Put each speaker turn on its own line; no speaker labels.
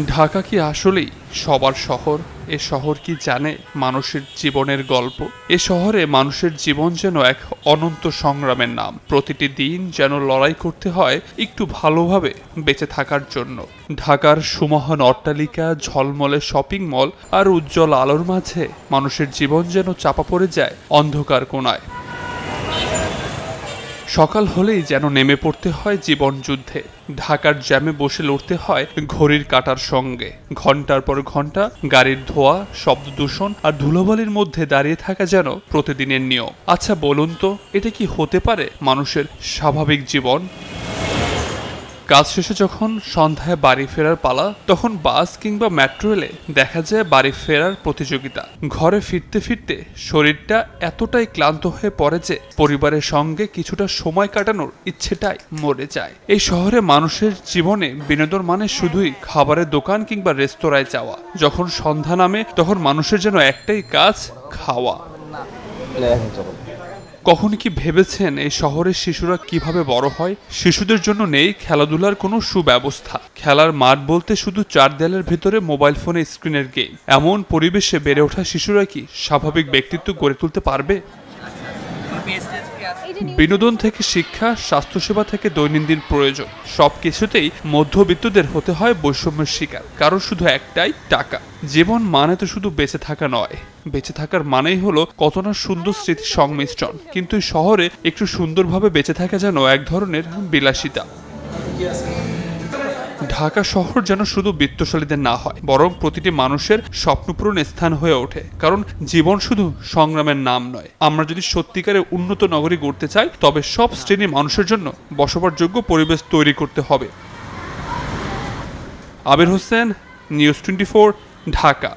ঢাকা কি আসলেই সবার শহর? এ শহর কি জানে মানুষের জীবনের গল্প? এ শহরে মানুষের জীবন যেন এক অনন্ত সংগ্রামের নাম। প্রতিটি দিন যেন লড়াই করতে হয় একটু ভালোভাবে বেঁচে থাকার জন্য। ঢাকার সুমহান অট্টালিকা, ঝলমলে শপিং মল আর উজ্জ্বল আলোর মাঝে মানুষের জীবন যেন চাপা পড়ে যায় অন্ধকার কোণায়। সকাল হলেই যেন নেমে পড়তে হয় জীবন যুদ্ধে। ঢাকার জ্যামে বসে লড়তে হয় ঘড়ির কাঁটার সঙ্গে। ঘন্টার পর ঘন্টা গাড়ির ধোঁয়া, শব্দ দূষণ আর ধুলোবালির মধ্যে দাঁড়িয়ে থাকা যেন প্রতিদিনের নিয়ম। আচ্ছা বলুন তো, এটা কি হতে পারে মানুষের স্বাভাবিক জীবন? কাজ শেষে যখন সন্ধ্যায় বাড়ি ফেরার পালা, তখন বাস কিংবা মেট্রো রেলে দেখা যায় বাড়ি ফেরার প্রতিযোগিতা। ঘরে ফিরতে ফিরতে শরীরটা এতটাই ক্লান্ত হয়ে পড়ে যে পরিবারের সঙ্গে কিছুটা সময় কাটানোর ইচ্ছেটাই মরে যায়। এই শহরে মানুষের জীবনে বিনোদন মানে শুধুই খাবারের দোকান কিংবা রেস্তোরাঁয় যাওয়া। যখন সন্ধ্যা নামে তখন মানুষের যেন একটাই কাজ, খাওয়া। কখনো কি ভেবেছেন এই শহরের শিশুরা কিভাবে বড় হয়? শিশুদের জন্য নেই খেলাধুলার কোনো সুব্যবস্থা। খেলার মাঠ বলতে শুধু চার দেয়ালের ভেতরে মোবাইল ফোনে স্ক্রিনের গেম। এমন পরিবেশে বেড়ে ওঠা শিশুরা কি স্বাভাবিক ব্যক্তিত্ব গড়ে তুলতে পারবে? বিনোদন থেকে শিক্ষা, স্বাস্থ্যসেবা থেকে দৈনন্দিন প্রয়োজন, সব কিছুতেই মধ্যবিত্তদের হতে হয় বৈষম্যের শিকার। কারণ শুধু একটাই, টাকা। জীবন মানে তো শুধু বেঁচে থাকা নয়, বেঁচে থাকার মানেই হলো কত না সুন্দর স্মৃতির সংমিশ্রণ। কিন্তু এই শহরে একটু সুন্দরভাবে বেঁচে থাকা যেন এক ধরনের বিলাসিতা। ঢাকা শহর যেন শুধু বিত্তশালীদের না হয়, বরং প্রতিটি মানুষের স্বপ্নপূরণের স্থান হয়ে ওঠে। কারণ জীবন শুধু সংগ্রামের নাম নয়। আমরা যদি সত্যিকারের উন্নত নগরী গড়তে চাই, তবে সব শ্রেণীর মানুষের জন্য বসবাসযোগ্য পরিবেশ তৈরি করতে হবে। আবির হোসেন, নিউজ 24, ঢাকা।